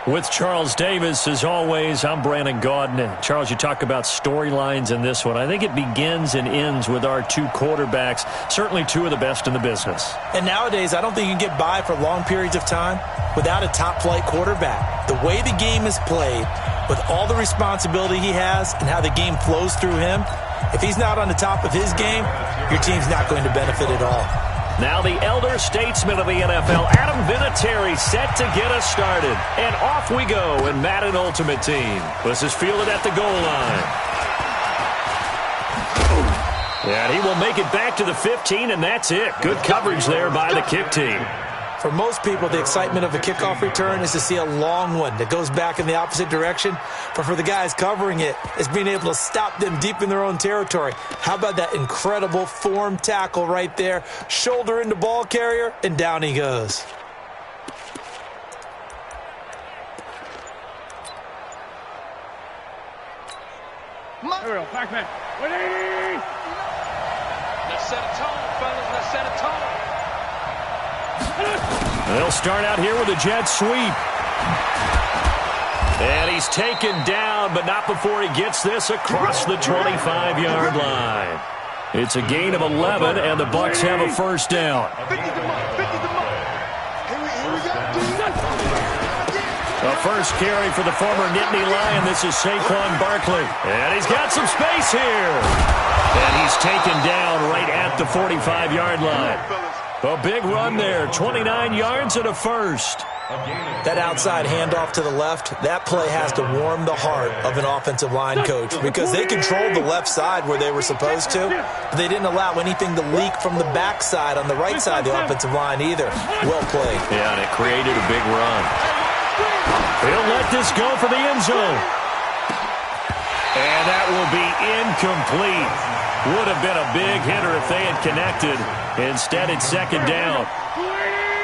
With Charles Davis, as always, I'm Brandon Gaudin. Charles, you talk about storylines in this one. I think it begins and ends with our two quarterbacks, certainly two of the best in the business. And nowadays, I don't think you can get by for long periods of time without a top-flight quarterback. The way the game is played, with all the responsibility he has and how the game flows through him, if he's not on the top of his game, your team's not going to benefit at all. Now the elder statesman of the NFL, Adam Vinatieri, set to get us started. And off we go in Madden Ultimate Team. This is fielded at the goal line. And he will make it back to the 15, and that's it. Good coverage there by the kick team. For most people, the excitement of a kickoff return is to see a long one that goes back in the opposite direction. But for the guys covering it, it's being able to stop them deep in their own territory. How about that incredible form tackle right there? Shoulder into ball carrier, and down he goes. Here we go, Pac-Man. Let's set a tone, fellas. Let's set a tone. They'll start out here with a jet sweep. And he's taken down, but not before he gets this across the 25-yard line. It's a gain of 11, and the Bucs have a first down. A first carry for the former Nittany Lion. This is Saquon Barkley. And he's got some space here. And he's taken down right at the 45-yard line. A big run there, 29 yards and a first. That outside handoff to the left, that play has to warm the heart of an offensive line coach because they controlled the left side where they were supposed to, but they didn't allow anything to leak from the backside on the right side of the offensive line either. Well played. Yeah, and it created a big run. He'll let this go for the end zone. And that will be incomplete. Would have been a big hitter if they had connected. Instead, it's second down.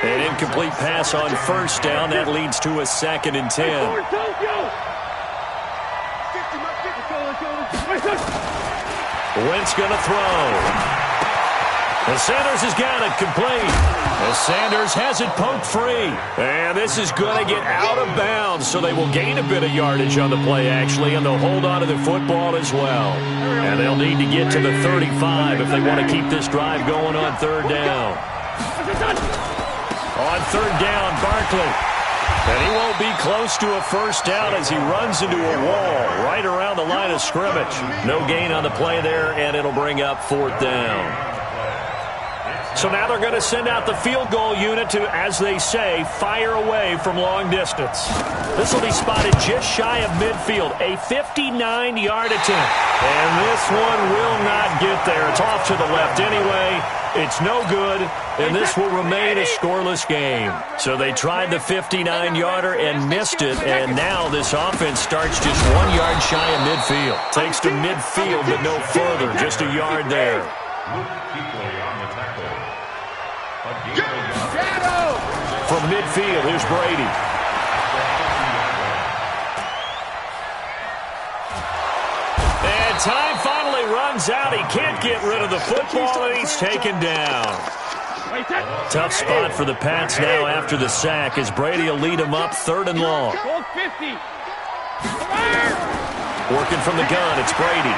An incomplete pass on first down. That leads to a 2nd and 10. Wentz going to throw. And Sanders has got it complete. As Sanders has it poked free. And this is going to get out of bounds, so they will gain a bit of yardage on the play, actually, and they'll hold on to the football as well. And they'll need to get to the 35 if they want to keep this drive going on third down. On third down, Barkley. And he won't be close to a first down as he runs into a wall right around the line of scrimmage. No gain on the play there, and it'll bring up fourth down. So now they're going to send out the field goal unit to, as they say, fire away from long distance. This will be spotted just shy of midfield, a 59-yard attempt. And this one will not get there. It's off to the left anyway. It's no good, and this will remain a scoreless game. So they tried the 59-yarder and missed it, and now this offense starts just 1 yard shy of midfield. Takes to midfield, but no further, just a yard there. From midfield, here's Brady. And time finally runs out. He can't get rid of the football, and he's taken down. Tough spot for the Pats now after the sack as Brady will lead them up 3rd and long. Working from the gun, it's Brady.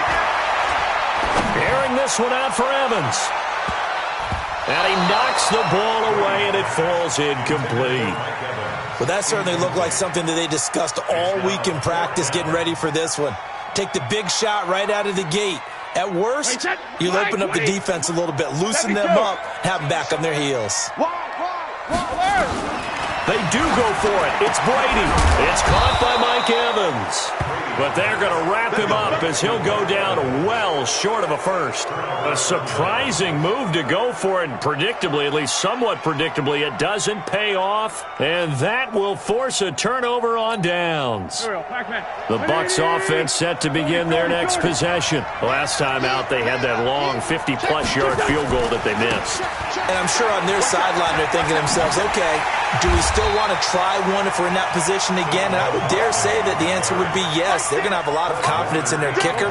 Airing this one out for Evans. And he knocks the ball away, and it falls incomplete. Well, that certainly looked like something that they discussed all week in practice getting ready for this one. Take the big shot right out of the gate. At worst, you'll open up the defense a little bit, loosen them up, have them back on their heels. They do go for it. It's Brady. It's caught by Mike Evans. But they're going to wrap him up as he'll go down well short of a first. A surprising move to go for it, and predictably, at least somewhat predictably, it doesn't pay off. And that will force a turnover on downs. The Bucs offense set to begin their next possession. Last time out, they had that long 50-plus yard field goal that they missed. And I'm sure on their sideline they're thinking to themselves, okay, do we still want to try one if we're in that position again? And I would dare say that the answer would be yes. They're going to have a lot of confidence in their kicker.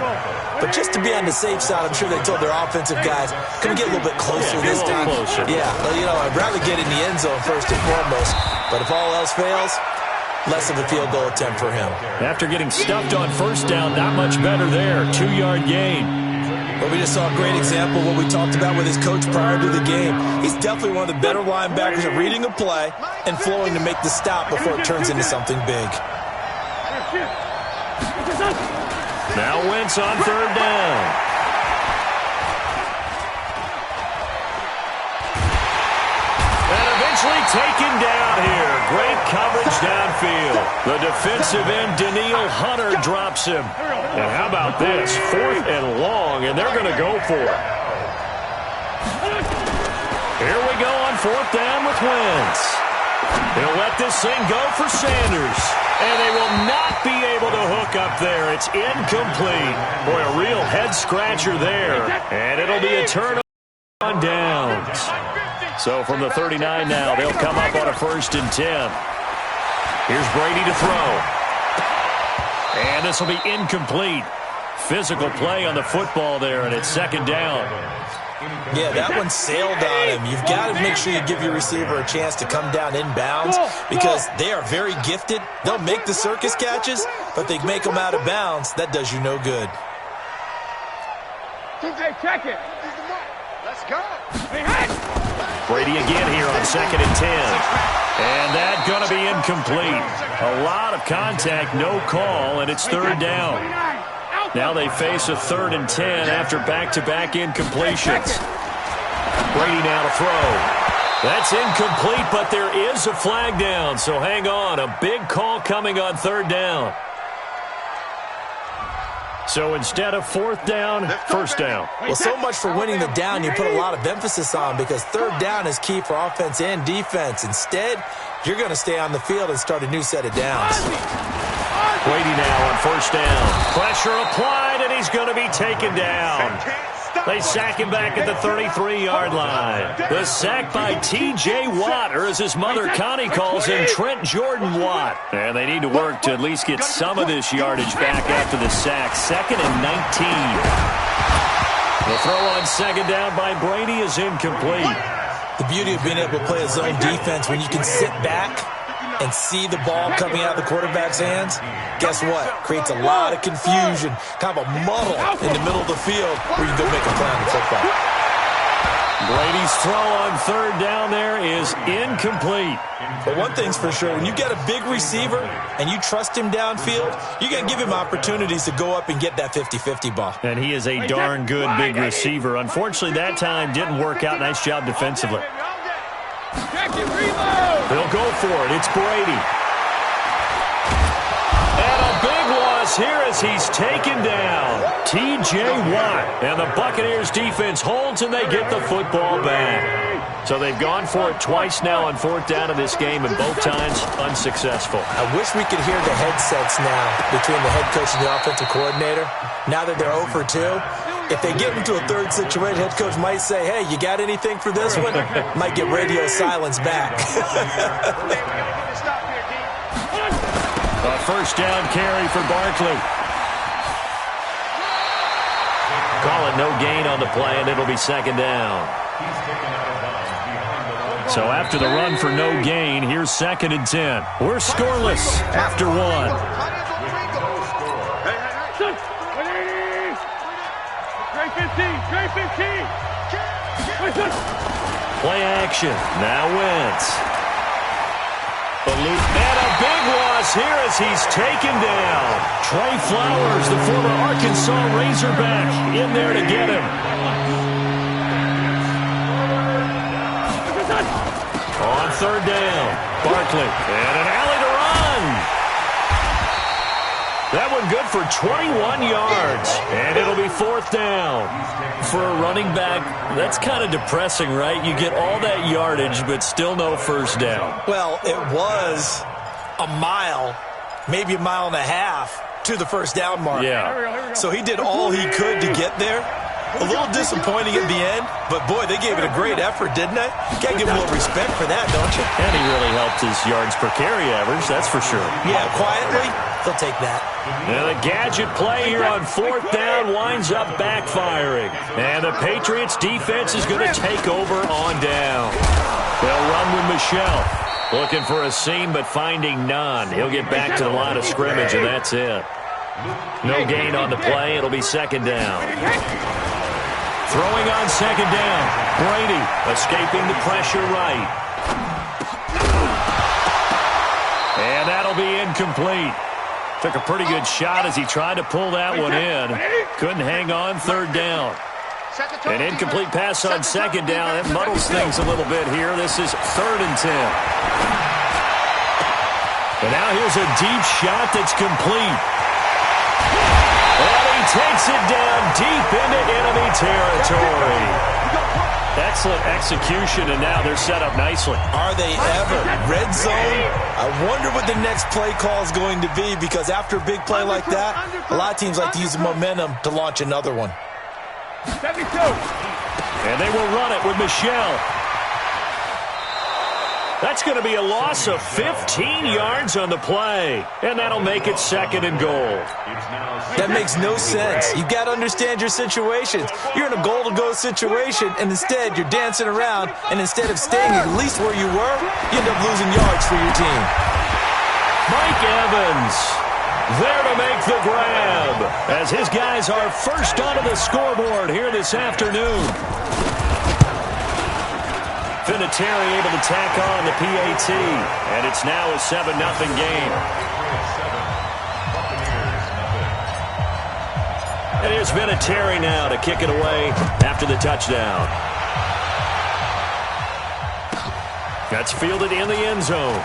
But just to be on the safe side, I'm sure they told their offensive guys, can we get a little bit closer this time? Closer. Yeah, well, you know, I'd rather get in the end zone first and foremost. But if all else fails, less of a field goal attempt for him. After getting stuffed on first down, not much better there. 2-yard gain. Well, we just saw a great example of what we talked about with his coach prior to the game. He's definitely one of the better linebackers at reading a play and flowing to make the stop before it turns into something big. Now Wentz on third down. Taken down here. Great coverage downfield. The defensive end, Daniil Hunter, drops him. And how about this? 4th and long, and they're going to go for it. Here we go on 4th down with Wentz. He'll let this thing go for Sanders. And they will not be able to hook up there. It's incomplete. Boy, a real head-scratcher there. And it'll be a turnover on downs. So from the 39 now, they'll come up on a 1st and 10. Here's Brady to throw. And this will be incomplete. Physical play on the football there, and it's 2nd down. Yeah, that one sailed on him. You've got to make sure you give your receiver a chance to come down inbounds because they are very gifted. They'll make the circus catches, but they make them out of bounds. That does you no good. Hey, check it. Let's go. Hey, hey. Brady again here on 2nd and 10. And that's going to be incomplete. A lot of contact, no call, and it's 3rd down. Now they face a 3rd and 10 after back-to-back incompletions. Brady now to throw. That's incomplete, but there is a flag down, so hang on. A big call coming on 3rd down. So instead of 4th down, 1st down. Well, so much for winning the down you put a lot of emphasis on because 3rd down is key for offense and defense. Instead, you're going to stay on the field and start a new set of downs. Brady now on 1st down. Pressure applied, and he's going to be taken down. They sack him back at the 33-yard line. The sack by T.J. Watt, or as his mother Connie calls him, Trent Jordan Watt. And they need to work to at least get some of this yardage back after the sack. 2nd and 19. The throw on 2nd down by Brady is incomplete. The beauty of being able to play a zone defense when you can sit back and see the ball coming out of the quarterback's hands, guess what? Creates a lot of confusion, kind of a muddle in the middle of the field where you can go make a play on the football. Brady's throw on 3rd down there is incomplete. But one thing's for sure, when you get a big receiver and you trust him downfield, you're going to give him opportunities to go up and get that 50-50 ball. And he is a darn good big receiver. Unfortunately, that time didn't work out. Nice job defensively. They'll go for it. It's Brady. And a big loss here as he's taken down. T.J. Watt. And the Buccaneers defense holds and they get the football back. So they've gone for it twice now on 4th down in this game, and both times unsuccessful. I wish we could hear the headsets now between the head coach and the offensive coordinator. Now that they're 0 for 2. If they get into a 3rd situation, head coach might say, hey, you got anything for this one? Might get radio silence back. A 1st down carry for Barkley. Call it no gain on the play, and it'll be 2nd down. So after the run for no gain, here's 2nd and 10. We're scoreless after 1. Play action. Now Wentz. And a big loss here as he's taken down. Trey Flowers, the former Arkansas Razorback, in there to get him. On 3rd down, Barkley. And an alley to run. That one good for 21 yards. And it'll be 4th down. For a running back, that's kind of depressing, right? You get all that yardage, but still no 1st down. Well, it was a mile, maybe a mile and a half to the 1st down mark. Yeah. So he did all he could to get there. A little disappointing at the end, but boy, they gave it a great effort, didn't they? Got to give him a little respect for that, don't you? And he really helped his yards per carry average, that's for sure. Yeah, quietly, they'll take that. And a gadget play here on 4th down winds up backfiring. And the Patriots defense is going to take over on down. They'll run with Michelle. Looking for a seam, but finding none. He'll get back to the line of scrimmage, and that's it. No gain on the play. It'll be second down. Throwing on second down. Brady escaping the pressure right. And that'll be incomplete. Took a pretty good shot as he tried to pull that one in. Couldn't hang on, third down. An incomplete pass on second down. That muddles things a little bit here. This is 3rd and 10. And now here's a deep shot that's complete. And he takes it down deep into enemy territory. Excellent execution, and now they're set up nicely. Are they ever? Red zone? I wonder what the next play call is going to be, because after a big play like that, a lot of teams like to use the momentum to launch another one. 72. And they will run it with Michelle. That's going to be a loss of 15 yards on the play. And that'll make it 2nd and goal. That makes no sense. You've got to understand your situations. You're in a goal-to-go situation, and instead you're dancing around, and instead of staying at least where you were, you end up losing yards for your team. Mike Evans there to make the grab as his guys are first onto the scoreboard here this afternoon. Vinatieri able to tack on the PAT, and it's now a 7-0 game. It is Vinatieri now to kick it away after the touchdown. That's fielded in the end zone.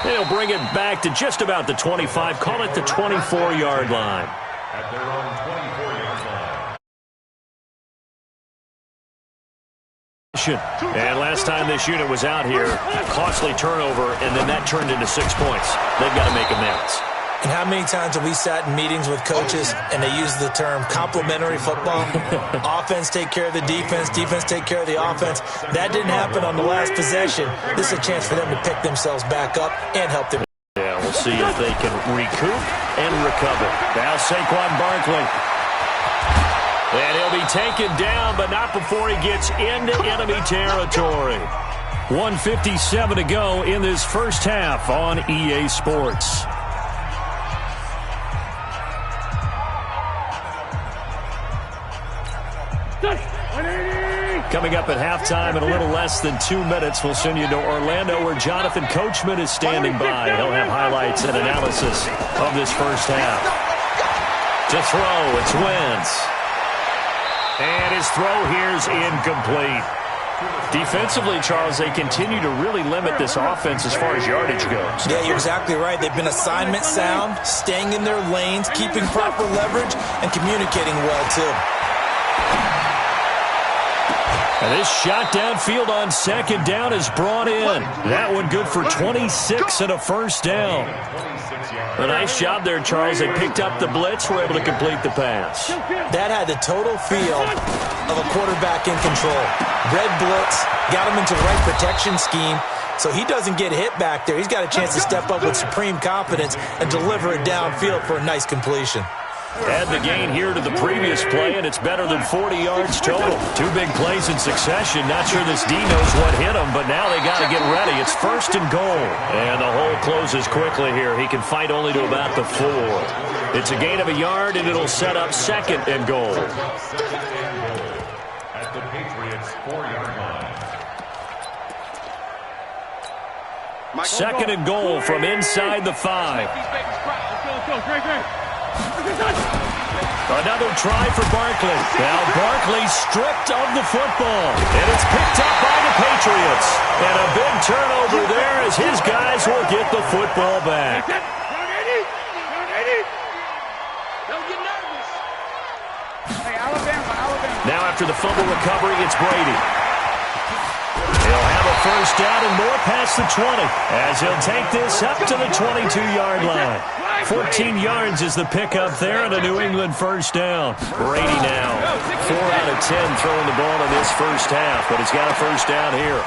They'll bring it back to just about the 25, call it the 24-yard line. At their own 24-yard line. And last time this unit was out here, a costly turnover, and then that turned into 6 points. They've got to make amends. And how many times have we sat in meetings with coaches and they use the term complementary football? Offense take care of the defense, defense take care of the offense. That didn't happen on the last possession. This is a chance for them to pick themselves back up and help them. Yeah, we'll see if they can recoup and recover. Now Saquon Barkley. And he'll be taken down, but not before he gets into enemy territory. 1:57 to go in this first half on EA Sports. Coming up at halftime in a little less than 2 minutes, we'll send you to Orlando where Jonathan Coachman is standing by. He'll have highlights and analysis of this first half. To throw, it's Wentz. And his throw here's incomplete. Defensively, Charles, they continue to really limit this offense as far as yardage goes. Yeah, you're exactly right. They've been assignment sound, staying in their lanes, keeping proper leverage, and communicating well, too. And this shot downfield on second down is brought in. That one good for 26 and a first down. A nice job there, Charles. They picked up the blitz, were able to complete the pass. That had the total feel of a quarterback in control. Red blitz, got him into the right protection scheme, so he doesn't get hit back there. He's got a chance to step up with supreme confidence and deliver it downfield for a nice completion. Add the gain here to the previous play, and it's better than 40 yards total. 2 big plays in succession. Not sure this D knows what hit him, but now they got to get ready. It's 1st and goal. And the hole closes quickly here. He can fight only to about the 4. It's a gain of a yard, and it'll set up 2nd and goal. At the Patriots' 4-yard line. 2nd and goal from inside the 5. Another try for Barkley. Now Barkley stripped of the football. And it's picked up by the Patriots. And a big turnover there as his guys will get the football back. Now after the fumble recovery, it's Brady. He'll have a first down and more past the 20 as he'll take this up to the 22-yard line. 14 yards is the pickup there and a New England first down. Brady now 4 out of 10 throwing the ball in this first half, but he's got a first down here.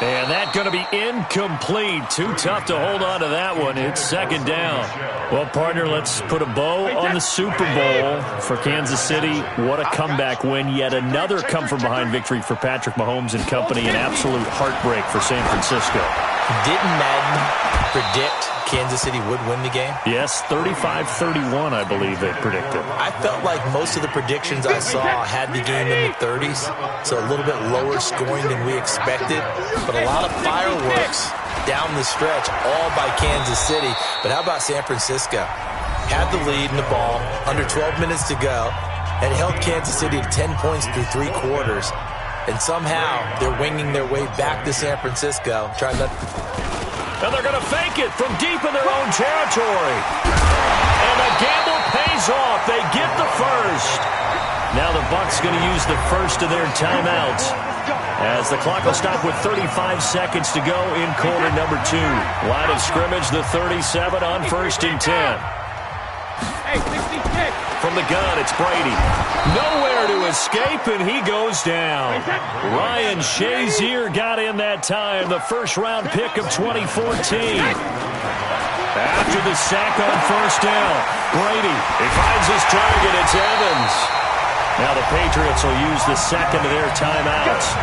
And that's going to be incomplete. Too tough to hold on to that one. It's second down. Well, partner, let's put a bow on the Super Bowl for Kansas City. What a comeback win. Yet another come-from-behind victory for Patrick Mahomes and company. An absolute heartbreak for San Francisco. Didn't Madden predict Kansas City would win the game? Yes, 35-31, I believe they predicted. I felt like most of the predictions I saw had the game in the 30s, so a little bit lower scoring than we expected, but a lot of fireworks down the stretch, all by Kansas City. But how about San Francisco? Had the lead in the ball, under 12 minutes to go, and held Kansas City to 10 points through 3 quarters. And somehow they're winging their way back to San Francisco, trying to... And they're going to fake it from deep in their own territory. And the gamble pays off. They get the first. Now the Bucs going to use the first of their timeouts, as the clock will stop with 35 seconds to go in quarter number 2. Line of scrimmage, the 37 on 1st and 10. From the gun, it's Brady. Nowhere to escape, and he goes down. Ryan Shazier got in that time, the first-round pick of 2014. After the sack on 1st down, Brady, he finds his target. It's Evans. Now the Patriots will use the second of their timeouts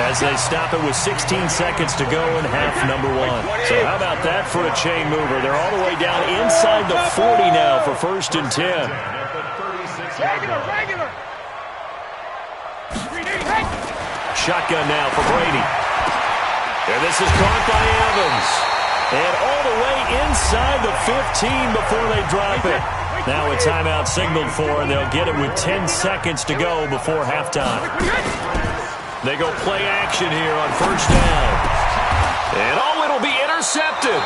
as they stop it with 16 seconds to go in half number 1. So how about that for a chain mover? They're all the way down inside the 40 now for 1st and 10. Regular. Shotgun now for Brady. And this is caught by Evans. And all the way inside the 15 before they drop it. Now a timeout signaled for, and they'll get it with 10 seconds to go before halftime. They go play action here on 1st down. And it'll be intercepted.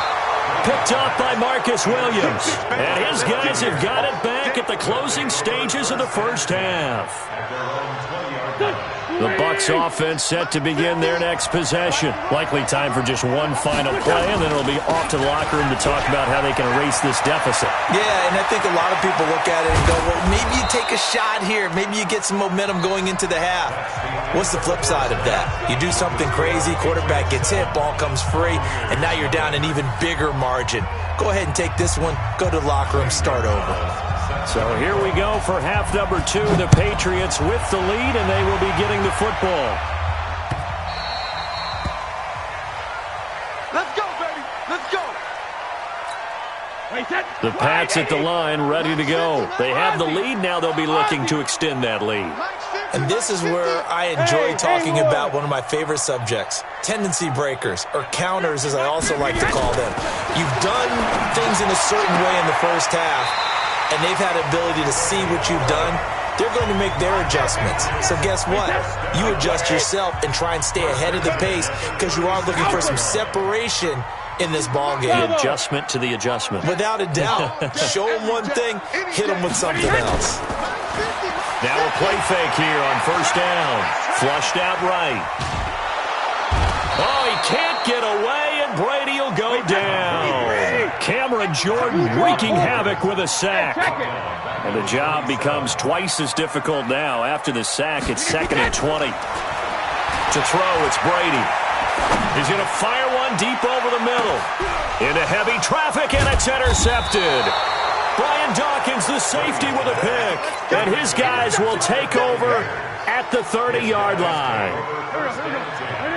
Picked off by Marcus Williams. And his guys have got it back at the closing stages of the first half. The Bucs offense set to begin their next possession. Likely time for just one final play, and then it'll be off to the locker room to talk about how they can erase this deficit. Yeah, and I think a lot of people look at it and go, well, maybe you take a shot here. Maybe you get some momentum going into the half. What's the flip side of that? You do something crazy, quarterback gets hit, ball comes free, and now you're down an even bigger margin. Go ahead and take this one, go to the locker room, start over. So here we go for half number 2. The Patriots with the lead, and they will be getting the football. Let's go, baby. Let's go. The Pats at the line, ready to go. They have the lead. Now they'll be looking to extend that lead. And this is where I enjoy talking about one of my favorite subjects, tendency breakers, or counters, as I also like to call them. You've done things in a certain way in the first half, and they've had the ability to see what you've done. They're going to make their adjustments. So guess what? You adjust yourself and try and stay ahead of the pace, because you are looking for some separation in this ball game. The adjustment to the adjustment. Without a doubt. Show them one thing, hit them with something else. Now a play fake here on 1st down. Flushed out right. Oh, he can't get away, and Brady will go down. Cameron Jordan wreaking havoc with a sack. And the job becomes twice as difficult now. After the sack, it's 2nd and 20. To throw, it's Brady. He's going to fire one deep over the middle. Into heavy traffic, and it's intercepted. Brian Dawkins, the safety, with a pick. And his guys will take over at the 30-yard line.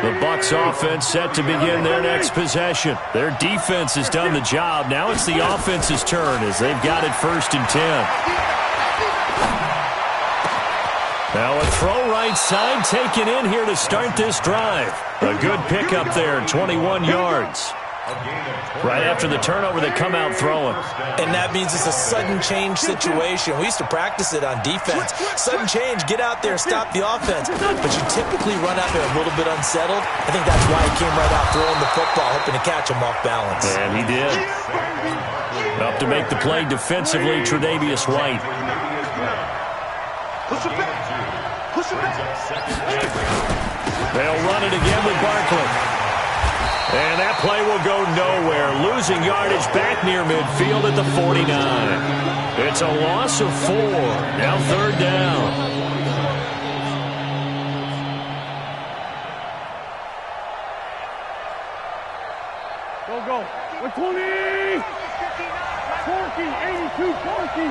The Bucs offense set to begin their next possession. Their defense has done the job. Now it's the offense's turn as they've got it 1st and 10. Now a throw right side taken in here to start this drive. A good pickup there, 21 yards. Right after the turnover, they come out throwing. And that means it's a sudden change situation. We used to practice it on defense. Sudden change, get out there, stop the offense. But you typically run out there a little bit unsettled. I think that's why he came right out throwing the football, hoping to catch him off balance. And he did. Up to make the play defensively, Tre'Davious White. Push it back. Push it back. They'll run it again with Barkley. And that play will go nowhere. Losing yardage back near midfield at the 49. It's a loss of 4. Now 3rd down. Go. 120. 82, 40.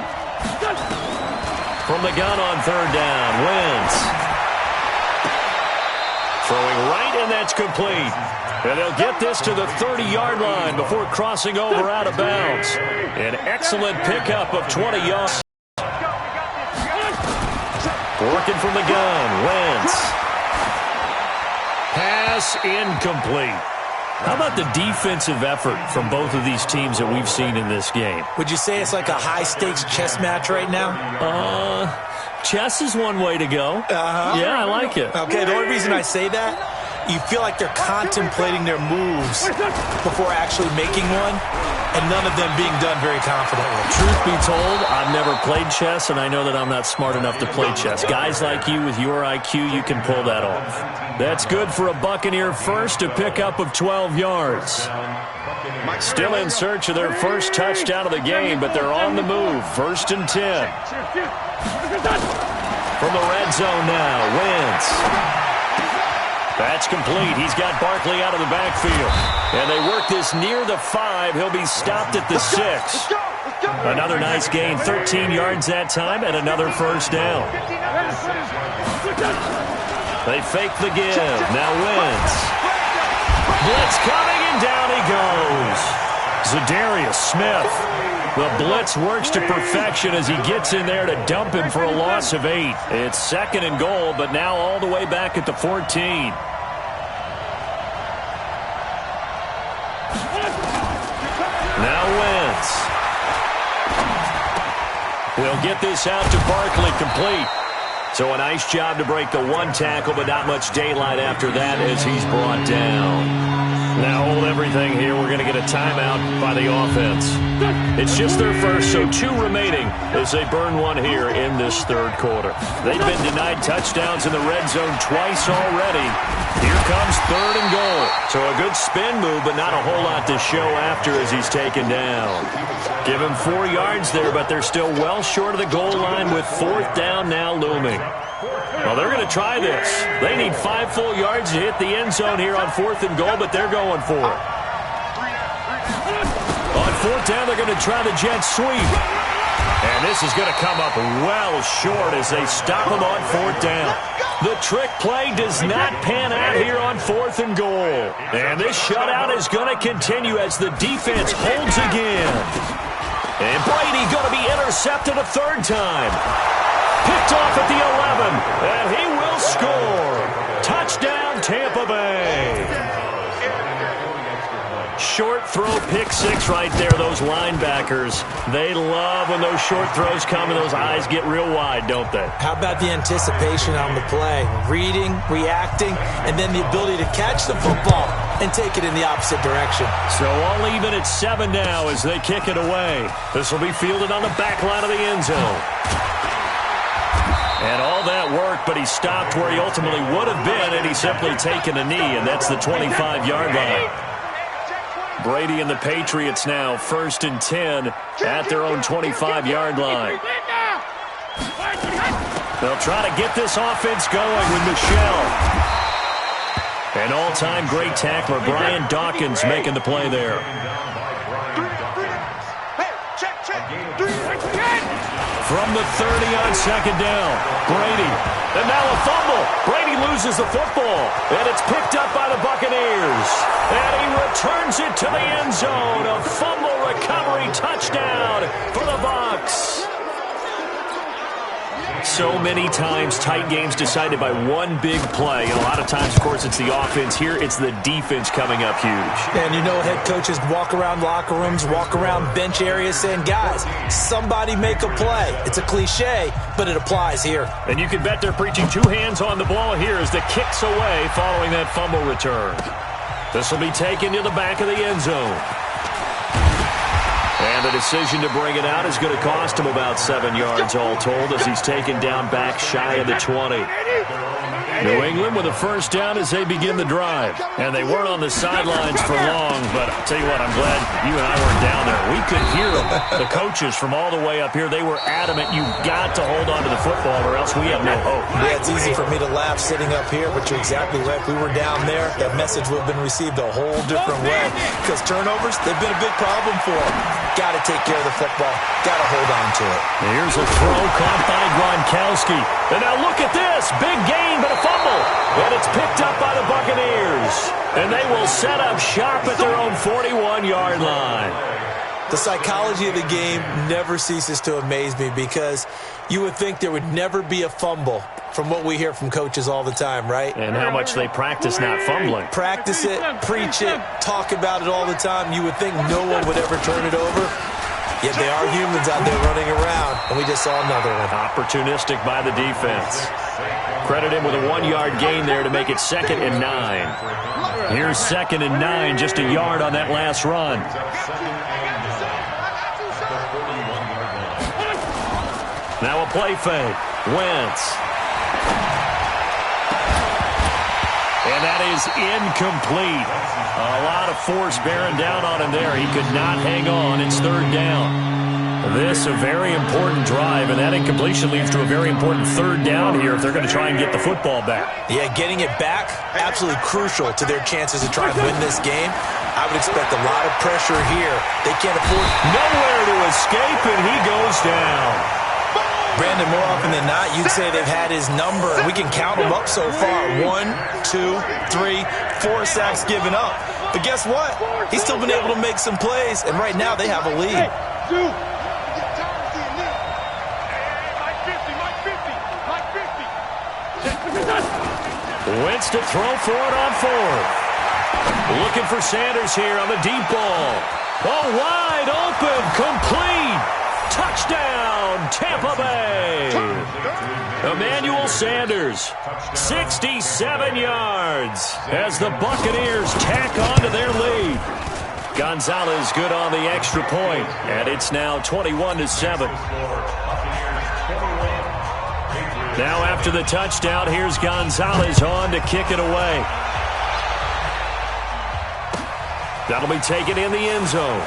From the gun on third down, Wentz. Throwing right, and that's complete. And they'll get this to the 30-yard line before crossing over out of bounds. An excellent pickup of 20 yards. Working from the gun, Wentz. Pass incomplete. How about the defensive effort from both of these teams that we've seen in this game? Would you say it's like a high-stakes chess match right now? Chess is one way to go. Yeah, I like it. Okay, the only reason I say that, you feel like they're contemplating their moves before actually making one, and none of them being done very confidently. Truth be told, I've never played chess, and I know that I'm not smart enough to play chess. Guys like you with your IQ, you can pull that off. That's good for a Buccaneer first, a pickup of 12 yards. Still in search of their first touchdown of the game, but they're on the move. 1st and 10. From the red zone now, Wentz. That's complete. He's got Barkley out of the backfield. And they work this near the 5. He'll be stopped at the 6. Another nice gain, 13 yards that time, and another first down. They fake the give. Now Wentz. Blitz coming, and down he goes. Za'Darius Smith. The blitz works to perfection as he gets in there to dump him for a loss of 8. It's 2nd and goal, but now all the way back at the 14. Now Wentz. He'll get this out to Barkley, complete. So a nice job to break the 1 tackle, but not much daylight after that as he's brought down. Now hold everything here. We're going to get a timeout by the offense. It's just their first, so 2 remaining as they burn 1 here in this 3rd quarter. They've been denied touchdowns in the red zone twice already. Here comes 3rd and goal. So a good spin move, but not a whole lot to show after as he's taken down. Give him 4 yards there, but they're still well short of the goal line with 4th down now looming. Well, they're going to try this. They need 5 full yards to hit the end zone here on 4th and goal, but they're going for it. On 4th down, they're going to try the jet sweep. And this is going to come up well short as they stop him on 4th down. The trick play does not pan out here on 4th and goal. And this shutout is going to continue as the defense holds again. And Brady going to be intercepted a 3rd time. Picked off at the 11, and he will score. Touchdown, Tampa Bay. Short throw, pick 6 right there. Those linebackers, they love when those short throws come and those eyes get real wide, don't they? How about the anticipation on the play? Reading, reacting, and then the ability to catch the football and take it in the opposite direction. So all even at 7 now as they kick it away. This will be fielded on the back line of the end zone. And all that work, but he stopped where he ultimately would have been, and he's simply taken a knee, and that's the 25-yard line. Brady and the Patriots now 1st and 10 at their own 25-yard line. They'll try to get this offense going with Michelle. An all-time great tackler, Brian Dawkins, making the play there. From the 30 on 2nd down, Brady. And now a fumble. Brady loses the football. And it's picked up by the Buccaneers. And he returns it to the end zone. A fumble recovery touchdown for the Bucs. So many times tight games decided by one big play. And a lot of times, of course, it's the offense. Here, it's the defense coming up huge. And you know head coaches walk around locker rooms, walk around bench areas saying, guys, somebody make a play. It's a cliche, but it applies here. And you can bet they're preaching 2 hands on the ball here as the kick's away following that fumble return. This will be taken to the back of the end zone. And the decision to bring it out is going to cost him about 7 yards all told as he's taken down back shy of the 20. New England with a first down as they begin the drive. And they weren't on the sidelines for long, but I'll tell you what, I'm glad you and I weren't down there. We could hear them. The coaches from all the way up here, they were adamant, you've got to hold on to the football or else we have no hope. Yeah, it's easy for me to laugh sitting up here, but you're exactly right. If we were down there, that message would have been received a whole different way. Because turnovers, they've been a big problem for them. Got to take care of the football. Got to hold on to it. Here's a throw caught by Gronkowski. And now look at this. Big gain, but a fumble. And it's picked up by the Buccaneers. And they will set up shop at their own 41-yard line. The psychology of the game never ceases to amaze me because you would think there would never be a fumble from what we hear from coaches all the time, right? And how much they practice not fumbling. Practice it, preach it, talk about it all the time. You would think no one would ever turn it over. Yet they are humans out there running around, and we just saw another one. Opportunistic by the defense. Credit him with a 1-yard gain there to make it 2nd and 9. Here's 2nd and 9, just a yard on that last run. Now a play fake. Wentz. And that is incomplete. A lot of force bearing down on him there. He could not hang on. It's 3rd down. This a very important drive, and that incompletion leads to a very important 3rd down here if they're going to try and get the football back. Yeah, getting it back, absolutely crucial to their chances to try and win this game. I would expect a lot of pressure here. They can't afford nowhere to escape, and he goes down. Brandon, more often than not, you'd say they've had his number. We can count them up so far. 1, 2, 3, 4 sacks given up. But guess what? He's still been able to make some plays, and right now they have a lead. Wentz to throw for it on 4th. Looking for Sanders here on the deep ball. Oh, wide open, complete. Touchdown, Tampa Bay. Emmanuel Sanders, 67 yards as the Buccaneers tack on to their lead. Gonzalez good on the extra point, and it's now 21-7. Now after the touchdown, here's Gonzalez on to kick it away. That'll be taken in the end zone.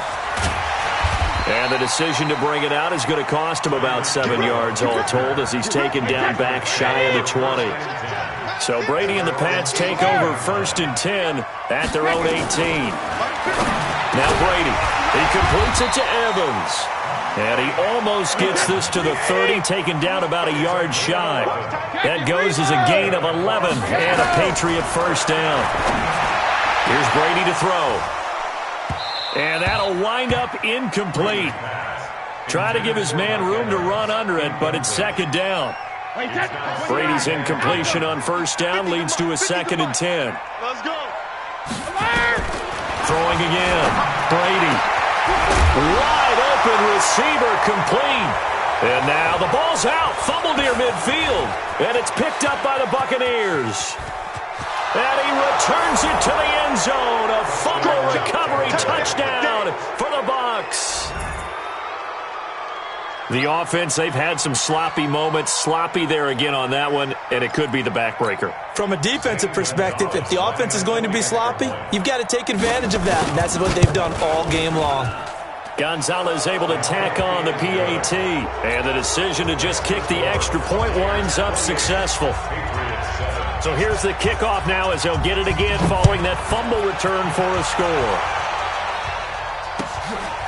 And the decision to bring it out is going to cost him about 7 yards all told as he's taken down back shy of the 20. So Brady and the Pats take over 1st and 10 at their own 18. Now Brady, he completes it to Evans. And he almost gets this to the 30, taken down about a yard shy. That goes as a gain of 11 and a Patriot first down. Here's Brady to throw. And that'll wind up incomplete. Try to give his man room to run under it, but it's 2nd down. Brady's incompletion on 1st down leads to a 2nd and 10. Let's go. Throwing again. Brady. Wide open receiver complete. And now the ball's out. Fumble near midfield. And it's picked up by the Buccaneers. And he returns it to the end zone. A fumble recovery touchdown for the Bucs. The offense, they've had some sloppy moments. Sloppy there again on that one, and it could be the backbreaker. From a defensive perspective, if the offense is going to be sloppy, you've got to take advantage of that, and that's what they've done all game long. Gonzalez able to tack on the PAT, and the decision to just kick the extra point winds up successful. So here's the kickoff now as they'll get it again following that fumble return for a score.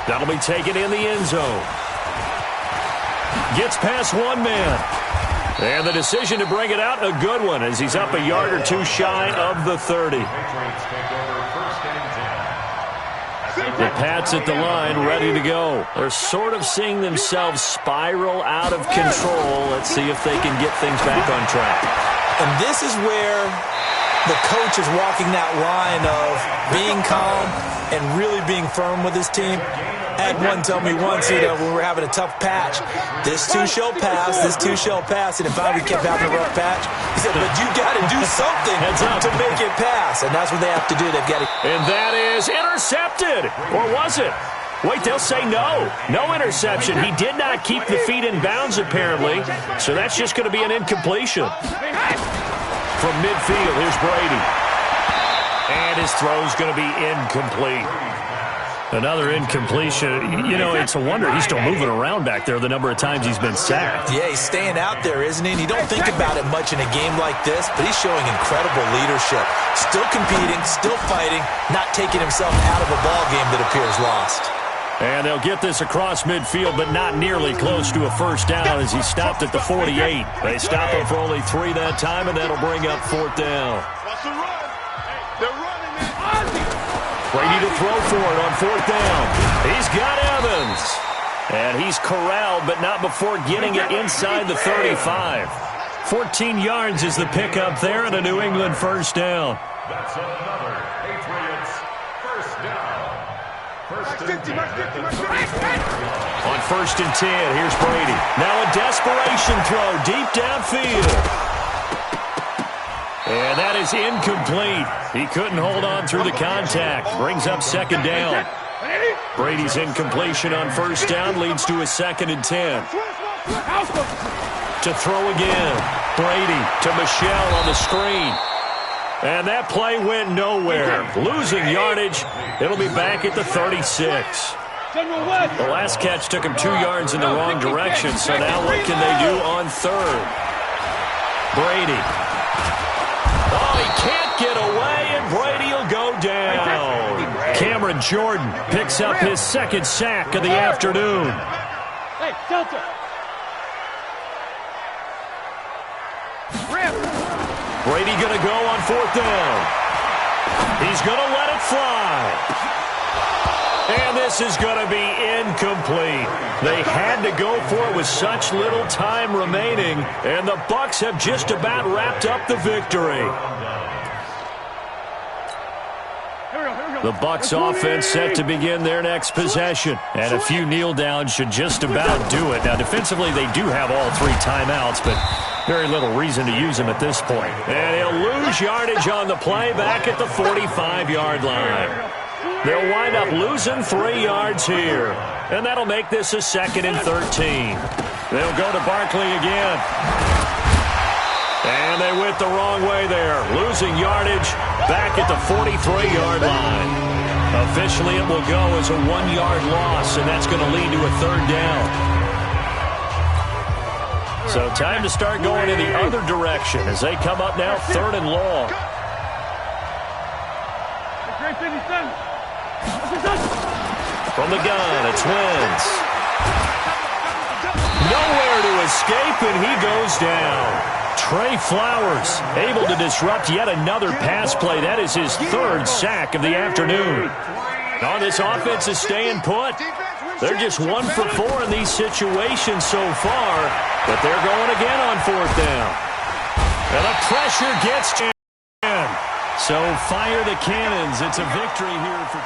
That'll be taken in the end zone. Gets past one man. And the decision to bring it out, a good one as he's up a yard or two shy of the 30. The Pats at the line ready to go. They're sort of seeing themselves spiral out of control. Let's see if they can get things back on track. And this is where the coach is walking that line of being calm and really being firm with his team. I had one tell me once, when we were having a tough patch, this too shall pass, this too shall pass. And if we kept having a rough patch, he said, but you got to do something to make it pass. And that's what they have to do. They've got to. And that is intercepted. Or was it? Wait, they'll say no. No interception. He did not keep the feet in bounds, apparently. So that's just going to be an incompletion. from midfield. Here's Brady. And his throw's going to be incomplete. Another incompletion. You know, it's a wonder he's still moving around back there the number of times he's been sacked. Yeah, he's staying out there, isn't he? And you don't think about it much in a game like this, but he's showing incredible leadership. Still competing, still fighting, not taking himself out of a ball game that appears lost. And they'll get this across midfield, but not nearly close to a first down as he stopped at the 48. They stop him for only 3 that time, and that'll bring up 4th down. What's the run? They're running, man. Brady to throw for it on 4th down. He's got Evans. And he's corralled, but not before getting it inside the 35. 14 yards is the pickup there and a New England first down. That's another Patriots first down. First and 10. On 1st and 10, here's Brady. Now a desperation throw deep downfield. And that is incomplete. He couldn't hold on through the contact. Brings up 2nd down. Brady's incompletion on 1st down leads to a 2nd and 10. To throw again. Brady to Michelle on the screen. And that play went nowhere. Losing yardage. It'll be back at the 36. The last catch took him 2 yards in the wrong direction, so now what can they do on 3rd? Brady. Oh, he can't get away, and Brady will go down. Cameron Jordan picks up his 2nd sack of the afternoon. Hey, Delta. Brady going to go on 4th down. He's going to let it fly. And this is going to be incomplete. They had to go for it with such little time remaining, and the Bucs have just about wrapped up the victory. The Bucs offense set to begin their next possession, and a few kneel downs should just about do it. Now, defensively, they do have all 3 timeouts, but very little reason to use them at this point. And he'll lose yardage on the play back at the 45-yard line. They'll wind up losing 3 yards here, and that'll make this a 2nd and 13. They'll go to Barkley again. And they went the wrong way there, losing yardage back at the 43-yard line. Officially, it will go as a 1-yard loss, and that's going to lead to a 3rd down. So time to start going in the other direction as they come up now 3rd and long. From the gun, it's Wentz. Nowhere to escape, and he goes down. Trey Flowers able to disrupt yet another pass play. That is his 3rd sack of the afternoon. Oh, this offense is staying put. They're just 1 for 4 in these situations so far, but they're going again on 4th down. And the pressure gets in. So fire the cannons. It's a victory here for...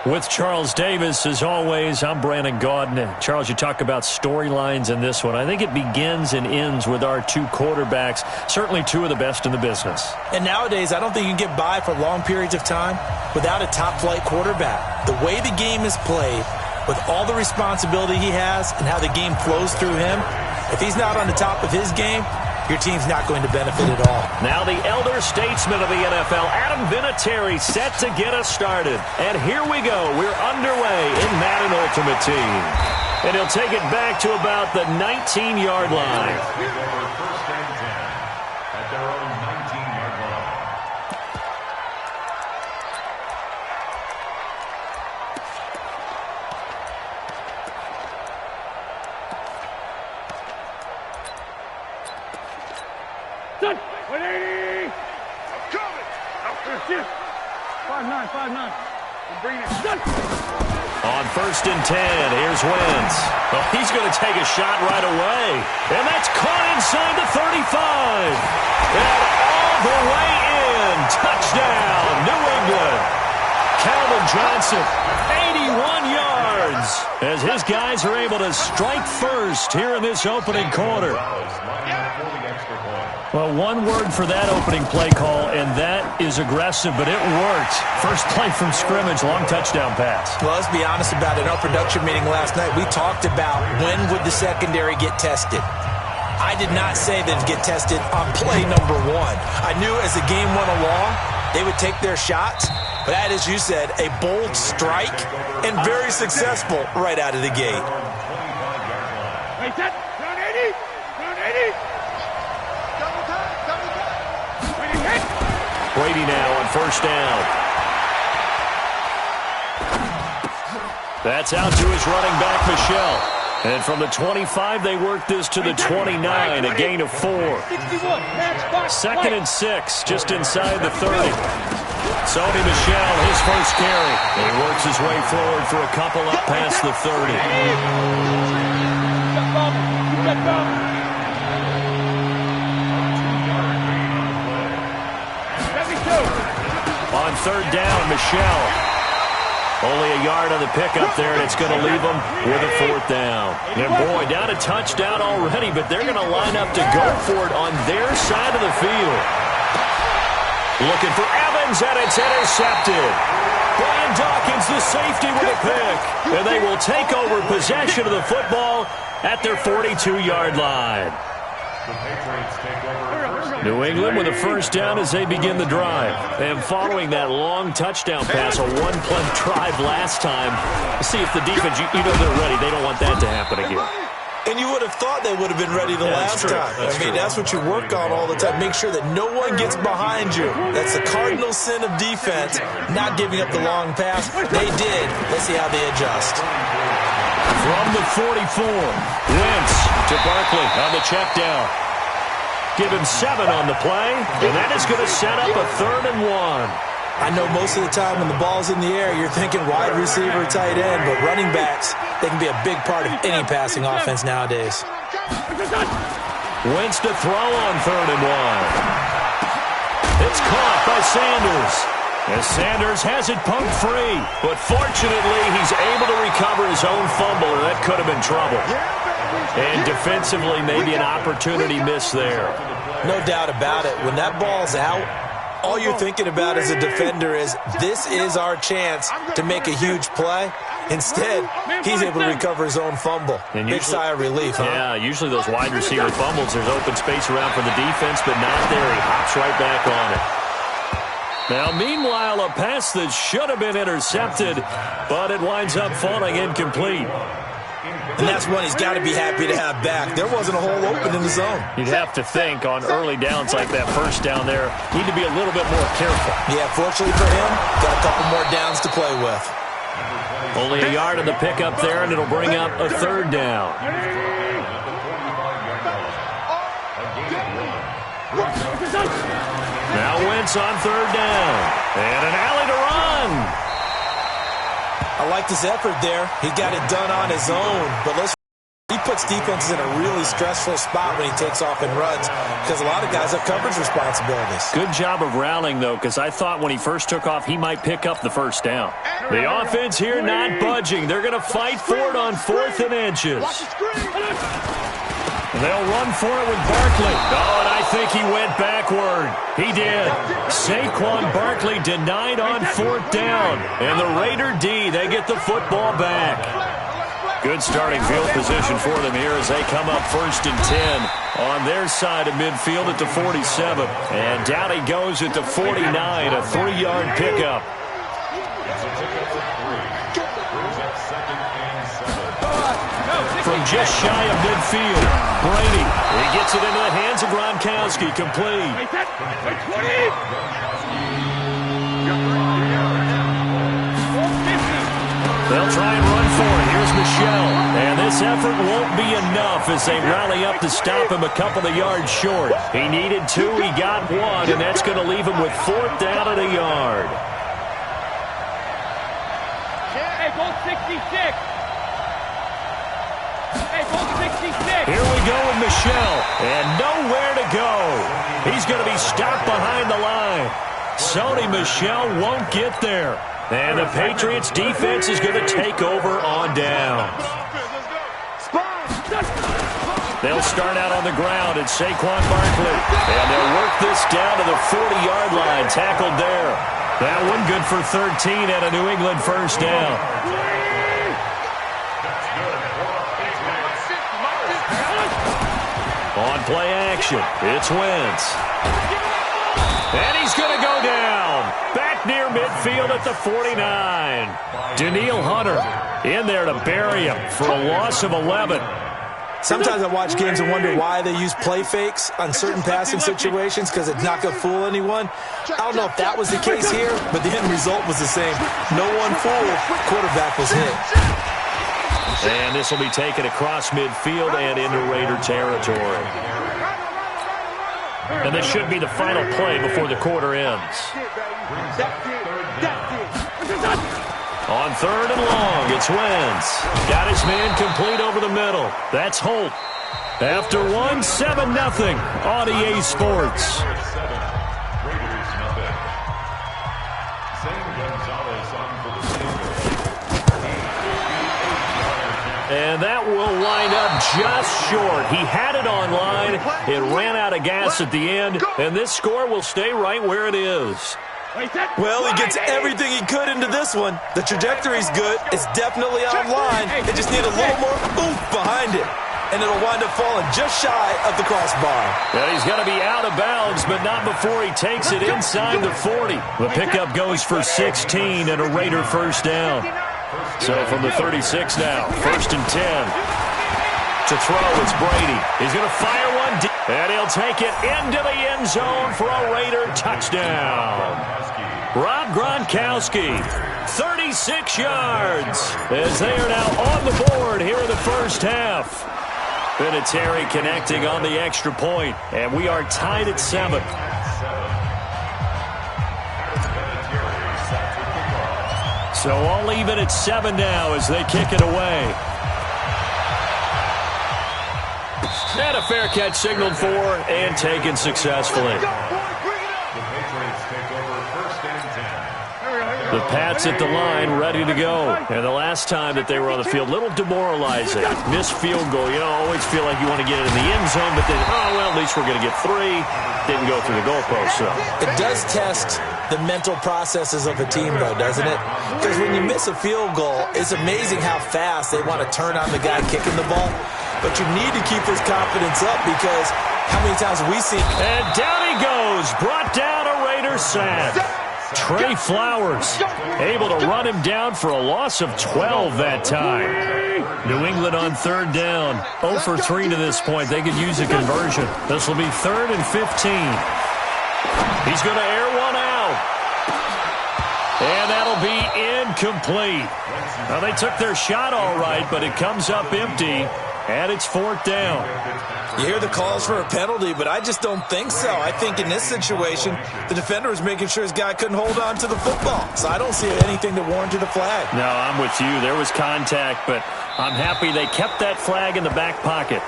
With Charles Davis, as always, I'm Brandon Gaudin. Charles, you talk about storylines in this one. I think it begins and ends with our two quarterbacks, certainly two of the best in the business. And nowadays, I don't think you can get by for long periods of time without a top-flight quarterback. The way the game is played, with all the responsibility he has and how the game flows through him, if he's not on the top of his game, your team's not going to benefit at all. Now the elder statesman of the NFL, Adam Vinatieri, set to get us started. And here we go. We're underway in Madden Ultimate Team. And he'll take it back to about the 19-yard line. First and 10 at their own 19-yard line. Done. 180. I'm coming. I'm here. 5-9. I'm bringing it. Done. On first and 10, here's Wentz. Oh, he's going to take a shot right away. And that's caught inside the 35. And all the way in. Touchdown, New England. Calvin Johnson, 81 yards. As his guys are able to strike first here in this opening quarter. Well, one word for that opening play call, and that is aggressive, but it worked. First play from scrimmage, long touchdown pass. Well, let's be honest about it. In our production meeting last night, we talked about when would the secondary get tested. I did not say they'd get tested on play number one. I knew as the game went along, they would take their shots. But that, as you said, a bold strike and very successful right out of the gate. Wait, that. Down 80. Brady now on first down. That's out to his running back, Michelle. And from the 25, they work this to the 29, a gain of 4. Second and 6, just inside the 30. Sony Michel, his first carry. And he works his way forward for a couple up past the 30. On third down, Michel. Only a yard on the pickup there, and it's going to leave them with a fourth down. And boy, down a touchdown already, but they're going to line up to go for it on their side of the field. Looking for Evans, and it's intercepted. Brian Dawkins, the safety, with a pick. And they will take over possession of the football at their 42-yard line. The Patriots take over. New England with a first down as they begin the drive. And following that long touchdown pass, a one-play drive last time, see if the defense, you know they're ready. They don't want that to happen again. And you would have thought they would have been ready the last time. That's what you work on all the time. Make sure that no one gets behind you. That's the cardinal sin of defense, not giving up the long pass. They did. Let's see how they adjust. From the 44, Wentz to Barkley on the check down. Give him 7 on the play, and that is going to set up a 3rd and 1. I know most of the time when the ball's in the air, you're thinking wide receiver, tight end, but running backs, they can be a big part of any passing offense nowadays. Wentz to throw on 3rd and 1. It's caught by Sanders. As Sanders has it pumped free, but fortunately he's able to recover his own fumble, or that could have been trouble. And defensively, maybe an opportunity miss there. No doubt about it. When that ball's out, all you're thinking about as a defender is, this is our chance to make a huge play. Instead, he's able to recover his own fumble. And big sigh of relief, huh? Yeah, usually those wide receiver fumbles, there's open space around for the defense, but not there. He hops right back on it. Now, meanwhile, a pass that should have been intercepted, but it winds up falling incomplete. And that's one he's got to be happy to have back. There wasn't a hole open in the zone. You'd have to think on early downs like that first down there, need to be a little bit more careful. Yeah, fortunately for him, got a couple more downs to play with. Only a yard on the pickup there, and it'll bring up a 3rd down. Now Wentz on 3rd down. And an alley to run. I liked his effort there. He got it done on his own, but let's He puts defenses in a really stressful spot when he takes off and runs because a lot of guys have coverage responsibilities. Good job of rallying, though, because I thought when he first took off, he might pick up the first down. The offense here not budging. They're going to fight for it on 4th and inches. They'll run for it with Barkley. Oh, and I think he went backward. He did. Saquon Barkley denied on 4th down. And the Raider D, they get the football back. Good starting field position for them here as they come up 1st and 10 on their side of midfield at the 47. And down he goes at the 49, a 3-yard pickup. From just shy of midfield, Brady. He gets it into the hands of Gronkowski, complete. They'll try and run for it. Here's Michelle. And this effort won't be enough as they rally up to stop him a couple of yards short. He needed 2, he got 1, and that's going to leave him with 4th down and a yard. Hey, goal 66. Hey, goal 66. Here we go with Michelle, and nowhere to go. He's going to be stopped behind the line. Sony Michel won't get there. And the Patriots defense is going to take over on downs. They'll start out on the ground at Saquon Barkley. And they'll work this down to the 40-yard line, tackled there. That one good for 13 and a New England first down. On play action, it's Wentz. And he's going to go down. Back near midfield at the 49. Danielle Hunter in there to bury him for a loss of 11. Sometimes I watch games and wonder why they use play fakes on certain passing situations because it's not going to fool anyone. I don't know if that was the case here, but the end result was the same. No one fooled. Quarterback was hit. And this will be taken across midfield and into Raider territory. And this should be the final play before the quarter ends. On 3rd and long, it's Wentz. Got his man complete over the middle. That's Holt. After 1, 7-0 on EA Sports. And that will line up just short. He had it on line. It ran out of gas at the end, and this score will stay right where it is. Well, he gets everything he could into this one. The trajectory's good. It's definitely online. They just need a little more oomph behind it, and it'll wind up falling just shy of the crossbar. And he's going to be out of bounds, but not before he takes it inside the 40. The pickup goes for 16 and a Raider first down. So from the 36 now, 1st and 10. To throw, it's Brady. He's going to fire one deep, and he'll take it into the end zone for a Raider touchdown. Rob Gronkowski, 36 yards, as they are now on the board here in the first half. Vinatieri connecting on the extra point, and we are tied at 7. So all even at 7 now as they kick it away. And a fair catch signaled for and taken successfully. The Pats at the line, ready to go. And the last time that they were on the field, little demoralizing. Missed field goal. You know, always feel like you want to get it in the end zone, but then, oh, well, at least we're going to get 3. Didn't go through the goalpost, so. It does test the mental processes of a team, though, doesn't it? Because when you miss a field goal, it's amazing how fast they want to turn on the guy kicking the ball. But you need to keep his confidence up because how many times have we seen... And down he goes, brought down a Raider sack. Trey Flowers able to run him down for a loss of 12 that time. New England on 3rd down. 0 for 3 to this point. They could use a conversion. This will be 3rd and 15. He's going to air one out. And that'll be incomplete. Now, they took their shot all right, but it comes up empty. And it's 4th down. You hear the calls for a penalty, but I just don't think so. I think in this situation, the defender was making sure his guy couldn't hold on to the football. So I don't see anything that warranted a flag. No, I'm with you. There was contact, but I'm happy they kept that flag in the back pocket.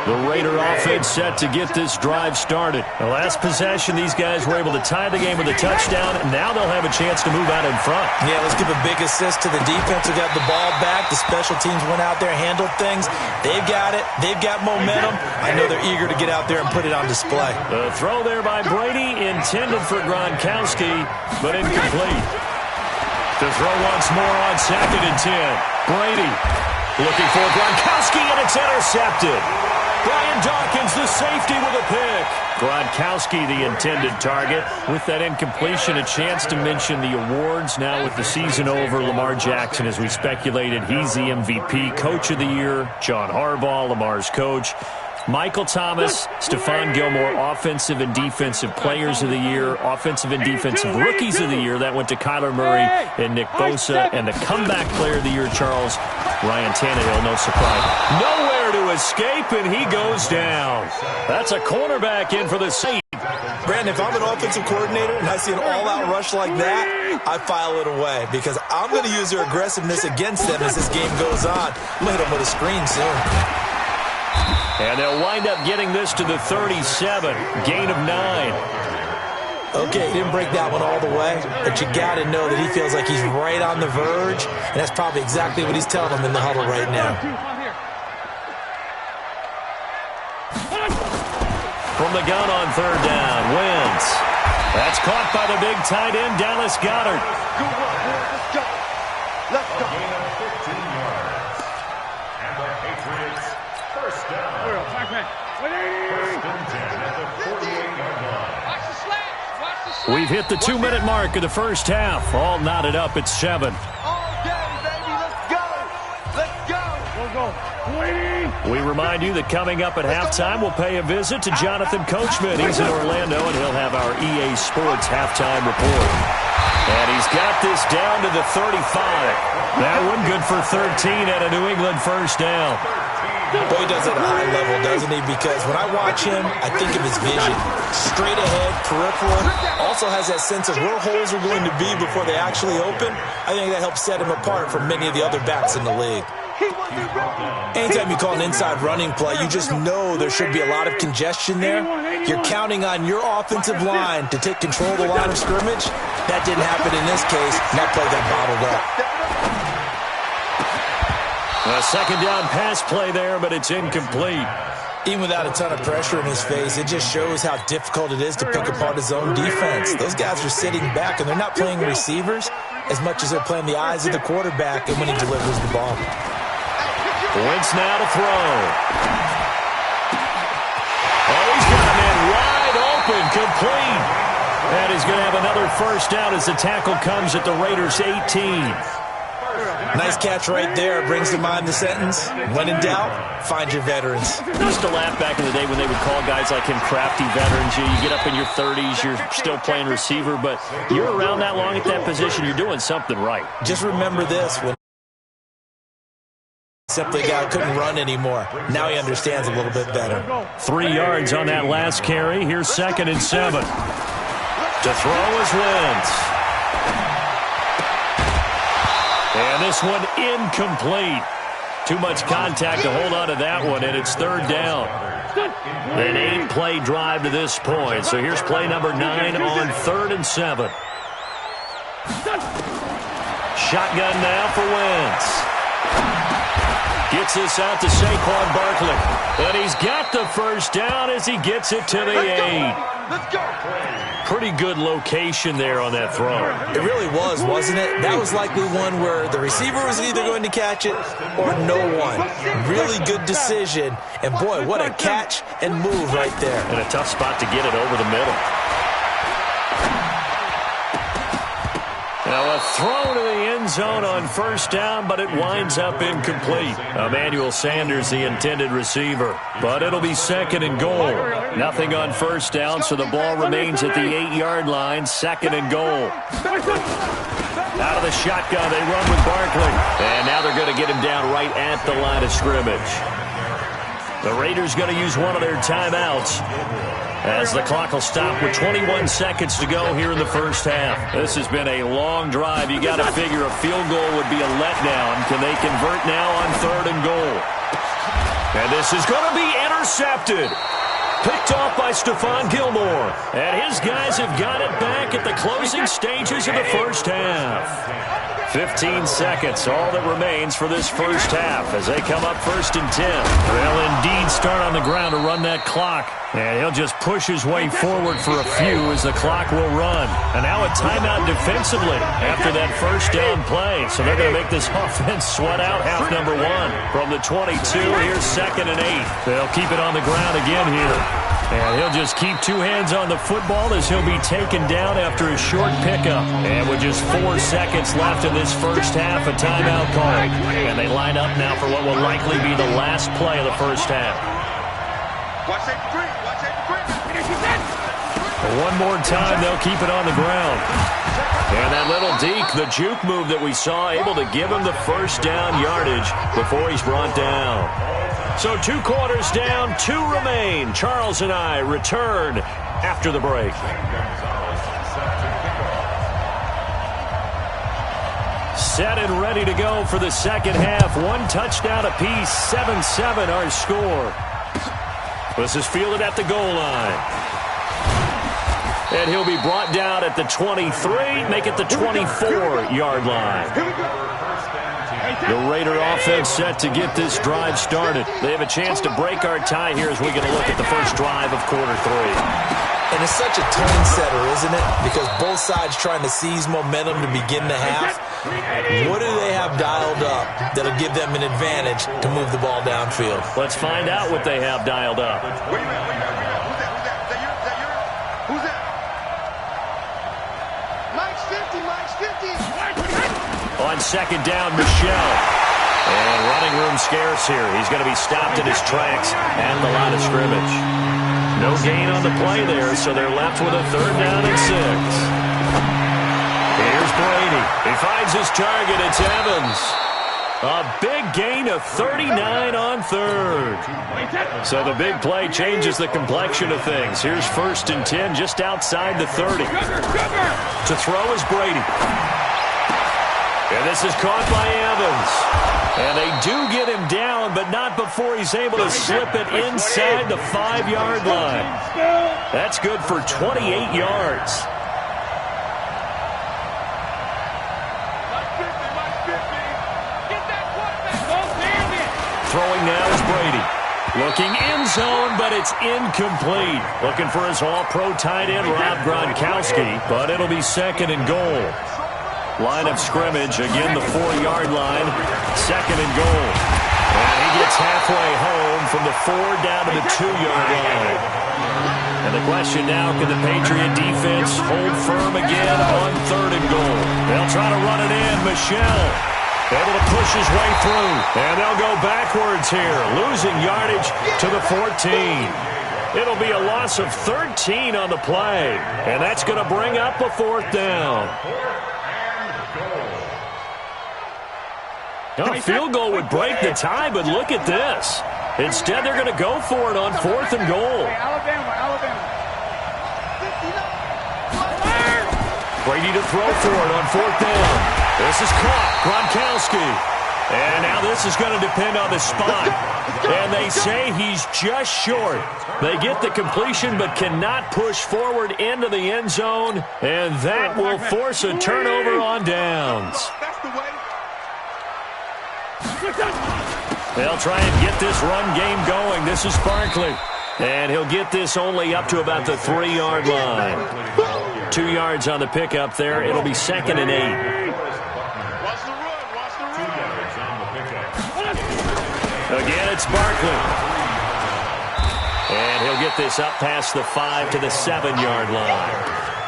The Raider offense set to get this drive started. The last possession, these guys were able to tie the game with a touchdown, and now they'll have a chance to move out in front. Yeah, let's give a big assist to the defense who got the ball back. The special teams went out there, handled things. They've got it. They've got momentum. I know they're eager to get out there and put it on display. The throw there by Brady, intended for Gronkowski, but incomplete. To throw once more on 2nd and 10. Brady looking for Gronkowski, and it's intercepted. Brian Dawkins, the safety, with a pick. Gronkowski, the intended target. With that incompletion, a chance to mention the awards. Now with the season over, Lamar Jackson, as we speculated, he's the MVP, Coach of the Year. John Harbaugh, Lamar's coach. Michael Thomas, Stephon Gilmore, Offensive and Defensive Players of the Year, Offensive and Defensive Rookies of the Year. That went to Kyler Murray and Nick Bosa. And the Comeback Player of the Year, Charles, Ryan Tannehill, no surprise. Nowhere to escape, and he goes down. That's a cornerback in for the save. Brandon, if I'm an offensive coordinator and I see an all-out rush like that, I file it away because I'm going to use their aggressiveness against them as this game goes on. I'm going to hit them with a screen soon. And they'll wind up getting this to the 37. Gain of 9. Okay, he didn't break that one all the way, but you got to know that he feels like he's right on the verge, and that's probably exactly what he's telling them in the huddle right now. From the gun on 3rd down, Wentz. That's caught by the big tight end, Dallas Goedert. Good work, boys. Let's go. Let's go. Gain of 15 yards. And the Patriots, first down. First and 10 at the 48-yard line. Watch the slant. Watch the slant. We've hit the 2-minute mark of the first half. All knotted up at 7. All day, baby. Let's go. Let's go. Go. We remind you that coming up at halftime, we'll pay a visit to Jonathan Coachman. He's in Orlando, and he'll have our EA Sports halftime report. And he's got this down to the 35. That one good for 13 at a New England first down. Boy, he does it at a high level, doesn't he? Because when I watch him, I think of his vision. Straight ahead, peripheral. Also has that sense of where holes are going to be before they actually open. I think that helps set him apart from many of the other backs in the league. Anytime you call an inside running play, you just know there should be a lot of congestion there. You're counting on your offensive line to take control of the line of scrimmage. That didn't happen in this case, and that play got bottled up. A second down pass play there, but it's incomplete. Even without a ton of pressure in his face, it just shows how difficult it is to pick apart his own defense. Those guys are sitting back, and they're not playing receivers as much as they're playing the eyes of the quarterback and when he delivers the ball. Wentz now to throw. Oh, he's got a man wide open, complete. And he's going to have another first down as the tackle comes at the Raiders' 18. Nice catch right there. Brings to mind the sentence, when in doubt, find your veterans. I used to laugh back in the day when they would call guys like him crafty veterans. You get up in your 30s, you're still playing receiver, but you're around that long at that position, you're doing something right. Just remember this, when simply guy couldn't run anymore. Now he understands a little bit better. 3 yards on that last carry. Here's 2nd and 7. To throw is Wentz. And this one incomplete. Too much contact to hold on to that one, and it's 3rd down. An 8-play drive to this point. So here's play number 9 on 3rd and 7. Shotgun now for Wentz. Gets this out to Saquon Barkley. And he's got the first down as he gets it to the 8. Let's go. Pretty good location there on that throw. It really was, wasn't it? That was likely one where the receiver was either going to catch it or no one. Really good decision. And, boy, what a catch and move right there. And a tough spot to get it over the middle. Now a throw to the end zone on first down, but it winds up incomplete. Emmanuel Sanders, the intended receiver. But it'll be 2nd and goal. Nothing on first down, so the ball remains at the 8-yard line. 2nd and goal. Out of the shotgun, they run with Barkley. And now they're going to get him down right at the line of scrimmage. The Raiders going to use one of their timeouts, as the clock will stop with 21 seconds to go here in the first half. This has been a long drive. You got to figure a field goal would be a letdown. Can they convert now on 3rd and goal? And this is going to be intercepted. Picked off by Stephon Gilmore. And his guys have got it back at the closing stages of the first half. 15 seconds, all that remains for this first half as they come up 1st and 10. They'll indeed start on the ground to run that clock. And he'll just push his way forward for a few as the clock will run. And now a timeout defensively after that first down play. So they're going to make this offense sweat out half number 1. From the 22, here's 2nd and 8. They'll keep it on the ground again here. And he'll just keep 2 hands on the football as he'll be taken down after a short pickup. And with just 4 seconds left in this first half, a timeout call. And they line up now for what will likely be the last play of the first half. One more time, they'll keep it on the ground. And that little deke, the juke move that we saw, able to give him the first down yardage before he's brought down. So 2 quarters down, 2 remain. Charles and I return after the break. Set and ready to go for the second half. 1 touchdown apiece, 7-7 our score. This is fielded at the goal line. And he'll be brought down at the 23, make it the 24-yard line. The Raider offense set to get this drive started. They have a chance to break our tie here as we get a look at the first drive of quarter 3. And it's such a tone setter, isn't it? Because both sides trying to seize momentum to begin the half. What do they have dialed up that'll give them an advantage to move the ball downfield? Let's find out what they have dialed up. Who's that? Mike's 50, Mike's 50. On second down, Michelle. And running room scarce here. He's going to be stopped in his tracks at the line of scrimmage. No gain on the play there, so they're left with a 3rd down and 6. Here's Brady. He finds his target. It's Evans. A big gain of 39 on 3rd. So the big play changes the complexion of things. Here's 1st and 10 just outside the 30. To throw is Brady. And this is caught by Evans. And they do get him down, but not before he's able to slip it inside the 5-yard line. That's good for 28 yards. Throwing now is Brady. Looking end zone, but it's incomplete. Looking for his all-pro tight end, Rob Gronkowski, but it'll be 2nd and goal. Line of scrimmage, again the 4-yard line, 2nd and goal. And he gets halfway home from the 4 down to the 2-yard line. And the question now, can the Patriot defense hold firm again on 3rd and goal? They'll try to run it in. Michelle able to push his way through. And they'll go backwards here, losing yardage to the 14. It'll be a loss of 13 on the play. And that's going to bring up a 4th down. A field goal would break the tie, but look at this. Instead, they're going to go for it on 4th and goal. Alabama. Brady to throw for it on 4th down. This is caught. Gronkowski. And now this is going to depend on the spot. And they say he's just short. They get the completion but cannot push forward into the end zone. And that will force a turnover on downs. They'll try and get this run game going. This is Barkley. And he'll get this only up to about the 3-yard line. 2 yards on the pickup there. It'll be 2nd and 8. Again, it's Barkley. And he'll get this up past the 5 to the 7-yard line.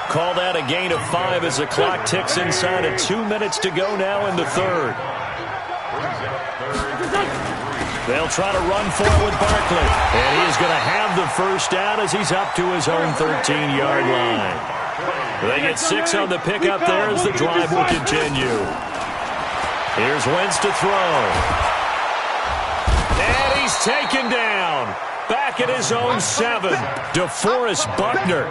Call that a gain of 5 as the clock ticks inside of 2 minutes to go now in the 3rd. They'll try to run for it with Barkley. And he's going to have the first down as he's up to his own 13-yard line. They get 6 on the pickup there as the drive will continue. Here's Wentz to throw. And he he's taken down. Back at his own 7. DeForest Buckner,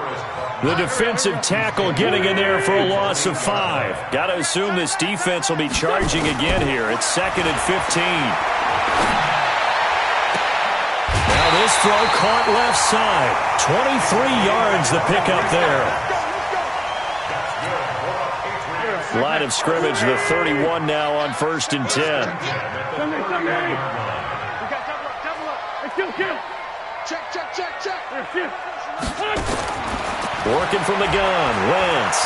the defensive tackle, getting in there for a loss of 5. Got to assume this defense will be charging again here. It's 2nd and 15. Now this throw caught left side. 23 yards the pickup there. Line of scrimmage, the 31 now on 1st and 10. Working from the gun, Wentz.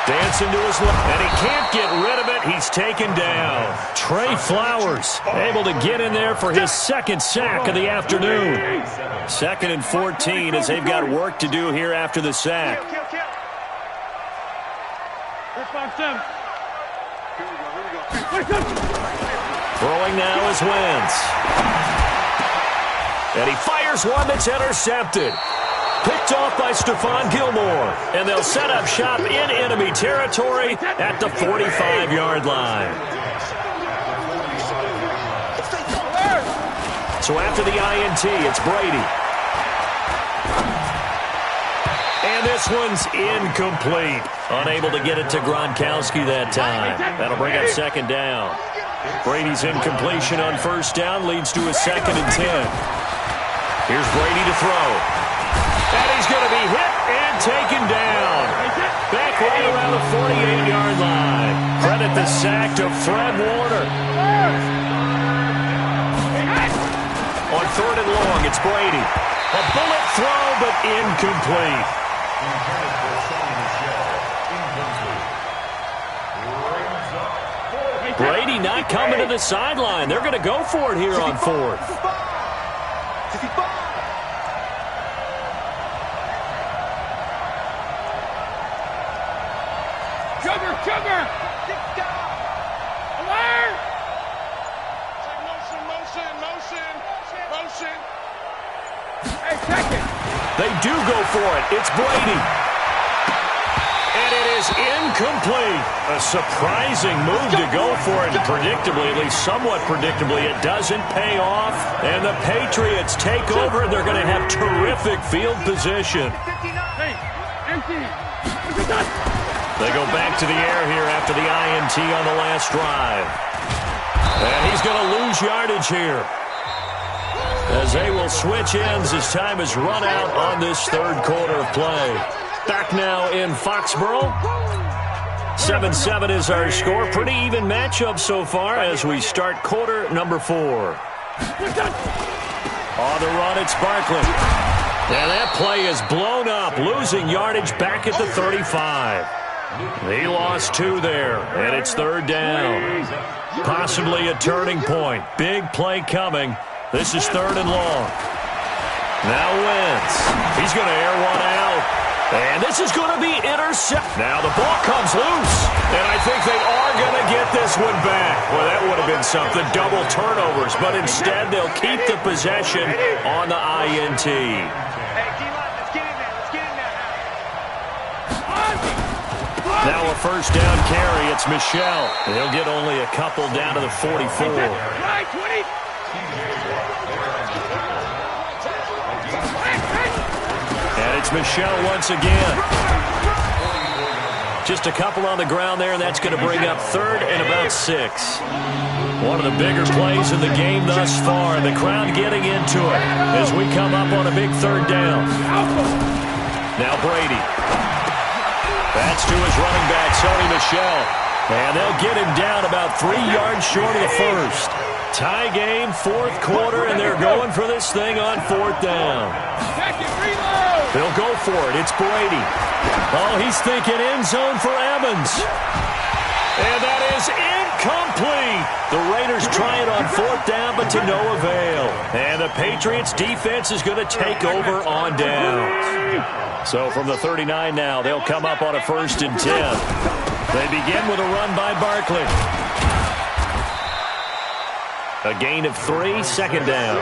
Dancing to his left, and he can't get rid of it. He's taken down. Trey Flowers able to get in there for his 2nd sack of the afternoon. 2nd and 14 as they've got work to do here after the sack. Throwing now is Wentz. And he fires one that's intercepted. Picked off by Stephon Gilmore. And they'll set up shop in enemy territory at the 45-yard line. So after the INT, it's Brady. And this one's incomplete. Unable to get it to Gronkowski that time. That'll bring up 2nd down. Brady's incompletion on 1st down leads to a 2nd and 10. Here's Brady to throw. And he's going to be hit and taken down. Back right around the 48-yard line. Credit the sack to Fred Warner. On 3rd and long, it's Brady. A bullet throw, but incomplete. Brady not coming to the sideline. They're going to go for it here on 4th. Sugar! Alert! Motion. Hey, check it. They do go for it. It's Brady. And it is incomplete. A surprising move to go for it. And predictably, at least somewhat predictably, it doesn't pay off. And the Patriots take over. They're going to have terrific field position. Hey, empty. They go back to the air here after the INT on the last drive. And he's going to lose yardage here, as they will switch ends as time has run out on this 3rd quarter of play. Back now in Foxborough. 7-7 is our score. Pretty even matchup so far as we start quarter number 4. On the run, it's Barkley. And that play is blown up, losing yardage back at the 35. He lost 2 there, and it's 3rd down. Possibly a turning point. Big play coming. This is 3rd and long. Now Wentz. He's going to air one out. And this is going to be intercepted. Now the ball comes loose. And I think they are going to get this one back. Well, that would have been something. Double turnovers. But instead, they'll keep the possession on the INT. Now a 1st down carry. It's Michel. He'll get only a couple down to the 44. And it's Michel once again. Just a couple on the ground there, and that's going to bring up 3rd and about 6. One of the bigger plays in the game thus far. The crowd getting into it as we come up on a big 3rd down. Now Brady. That's to his running back, Sony Michel. And they'll get him down about 3 yards short of the 1st. Tie game, 4th quarter, and they're going for this thing on 4th down. They'll go for it. It's Brady. Oh, he's thinking end zone for Evans. And that is incomplete. The Raiders try it on 4th down, but to no avail. And the Patriots defense is going to take over on downs. So from the 39 now, they'll come up on a 1st and 10. They begin with a run by Barkley. A gain of 3, 2nd down.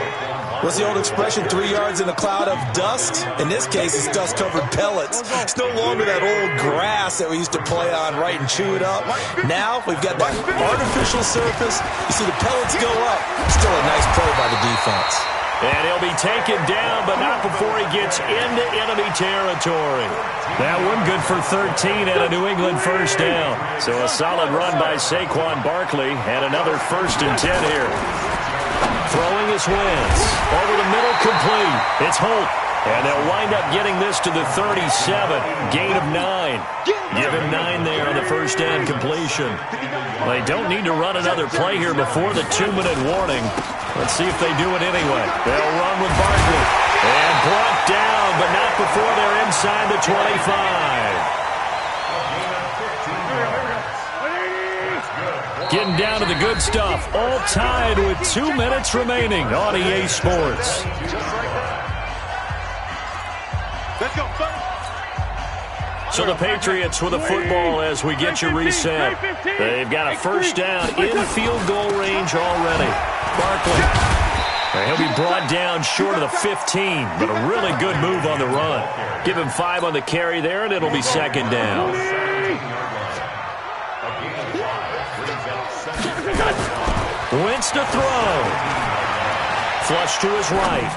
What's the old expression, 3 yards in a cloud of dust? In this case, it's dust-covered pellets. It's no longer that old grass that we used to play on, right, and chew it up. Now, we've got that artificial surface. You see the pellets go up. Still a nice play by the defense. And he'll be taken down, but not before he gets into enemy territory. That one good for 13 and a New England first down. So a solid run by Saquon Barkley and another 1st and 10 here. Throwing his Wentz. Over the middle, complete. It's Holt. And they'll wind up getting this to the 37. Gain of 9. Give him 9 there on the first down completion. They don't need to run another play here before the 2-minute warning. Let's see if they do it anyway. They'll run with Barkley. And brought down, but not before they're inside the 25. Getting down to the good stuff. All tied with 2 minutes remaining on EA Sports. Let's go. So the Patriots with the football as we get you reset. They've got a first down in field goal range already. Barkley. He'll be brought down short of the 15, but a really good move on the run. Give him 5 on the carry there, and it'll be 2nd down. Wentz to throw. Flush to his right.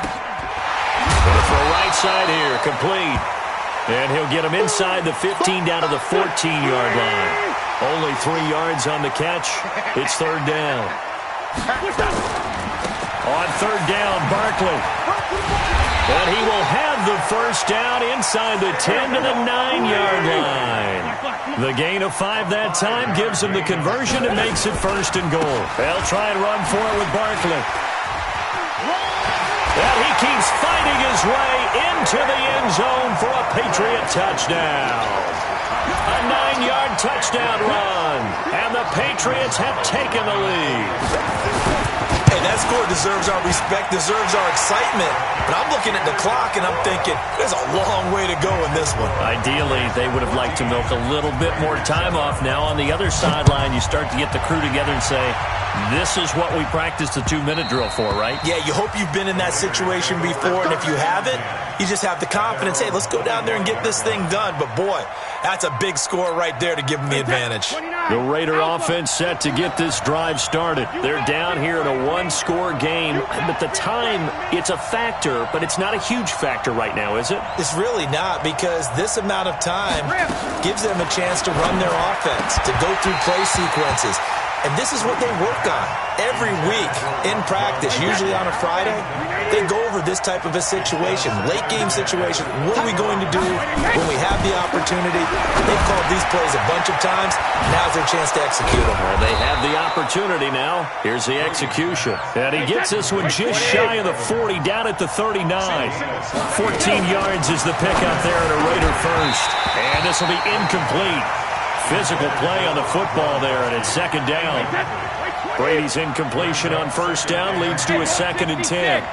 Going for a right side here, complete. And he'll get him inside the 15 down to the 14-yard line. Only 3 yards on the catch. It's 3rd down. On 3rd down, Barkley. And he will have the first down inside the 10 to the 9-yard line. The gain of 5 that time gives him the conversion and makes it 1st and goal. They'll try and run for it with Barkley. And he keeps fighting his way into the end zone for a Patriot touchdown. A 9-yard touchdown run. And the Patriots have taken the lead. Hey, that score deserves our respect, deserves our excitement. But I'm looking at the clock, and I'm thinking, there's a long way to go in this one. Ideally, they would have liked to milk a little bit more time off. Now, on the other sideline, you start to get the crew together and say, this is what we practiced the 2-minute drill for, right? Yeah, you hope you've been in that situation before, and if you haven't, you just have the confidence, hey, let's go down there and get this thing done. But, boy, that's a big score right there to give them the advantage. The Raider offense set to get this drive started. They're down here in a 1-score game. At the time, it's a factor, but it's not a huge factor right now, is it? It's really not, because this amount of time gives them a chance to run their offense, to go through play sequences. And this is what they work on every week in practice, usually on a Friday. They go over this type of a situation, late game situation. What are we going to do when we have the opportunity? They've called these plays a bunch of times. Now's their chance to execute them. Well, they have the opportunity now. Here's the execution. And he gets this one just shy of the 40, down at the 39. 14 yards is the pickup there at a Raider first. And this will be incomplete. Physical play on the football there, and it's 2nd down. Brady's incompletion on 1st down leads to a 2nd and 10.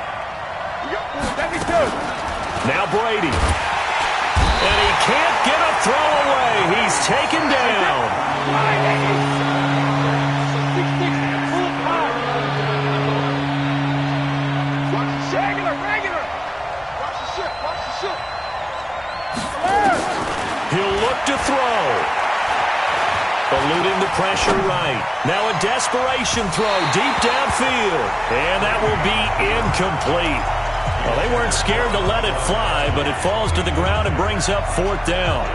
Now Brady. And he can't get a throw away. He's taken down. He'll look to throw. Eluding the pressure right. Now a desperation throw deep downfield. And that will be incomplete. Well, they weren't scared to let it fly, but it falls to the ground and brings up 4th down.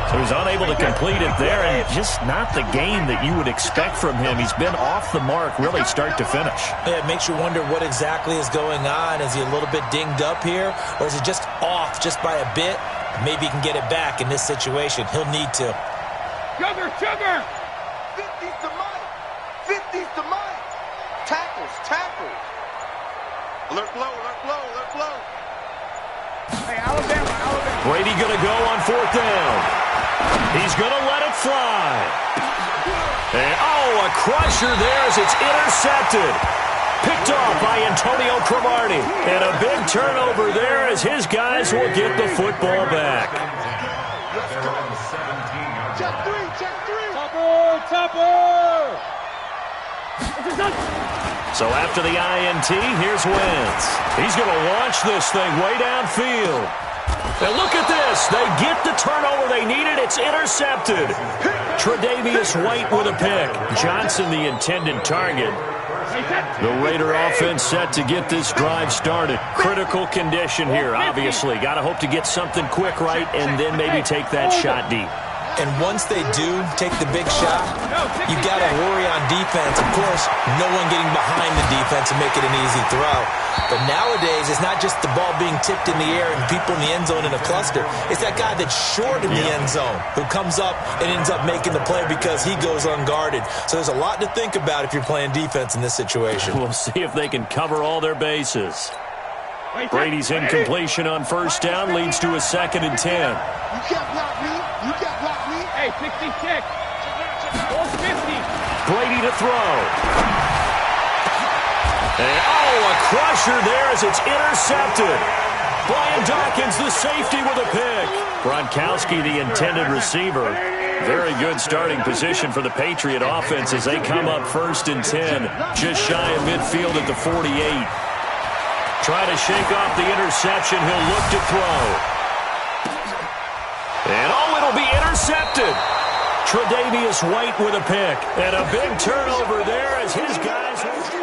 So he's unable to complete it there, and just not the game that you would expect from him. He's been off the mark really start to finish. Yeah, it makes you wonder what exactly is going on. Is he a little bit dinged up here, or is he just off just by a bit? Maybe he can get it back in this situation. He'll need to. Sugar! 50's the money! 50's the money! Tackles! Alert blow! Hey, Alabama! Brady gonna go on 4th down. He's gonna let it fly. And, a crusher there as it's intercepted. Picked off by Antonio Cromartie. And a big turnover there as his guys will get the football back. Check 3! Topper! So after the INT, here's Wentz. He's going to launch this thing way downfield. And look at this. They get the turnover they needed. It's intercepted. Tre'Davious White with a pick. Johnson, the intended target. The Raider offense set to get this drive started. Critical condition here, obviously. Got to hope to get something quick right and then maybe take that shot deep. And once they do take the big shot, you got to worry on defense. Of course, no one getting behind the defense and make it an easy throw. But nowadays, it's not just the ball being tipped in the air and people in the end zone in a cluster. It's that guy that's short in the end zone who comes up and ends up making the play because he goes unguarded. So there's a lot to think about if you're playing defense in this situation. We'll see if they can cover all their bases. Brady's incompletion on first down leads to a 2nd and 10. You can't block me. You can't block me. Hey, 66. 450. Brady to throw. And, a crusher there as it's intercepted. Brian Dawkins, the safety, with a pick. Gronkowski, the intended receiver. Very good starting position for the Patriot offense as they come up 1st and 10. Just shy of midfield at the 48. Try to shake off the interception. He'll look to throw. And, it'll be intercepted. Tre'Davious White with a pick. And a big turnover there as his guys...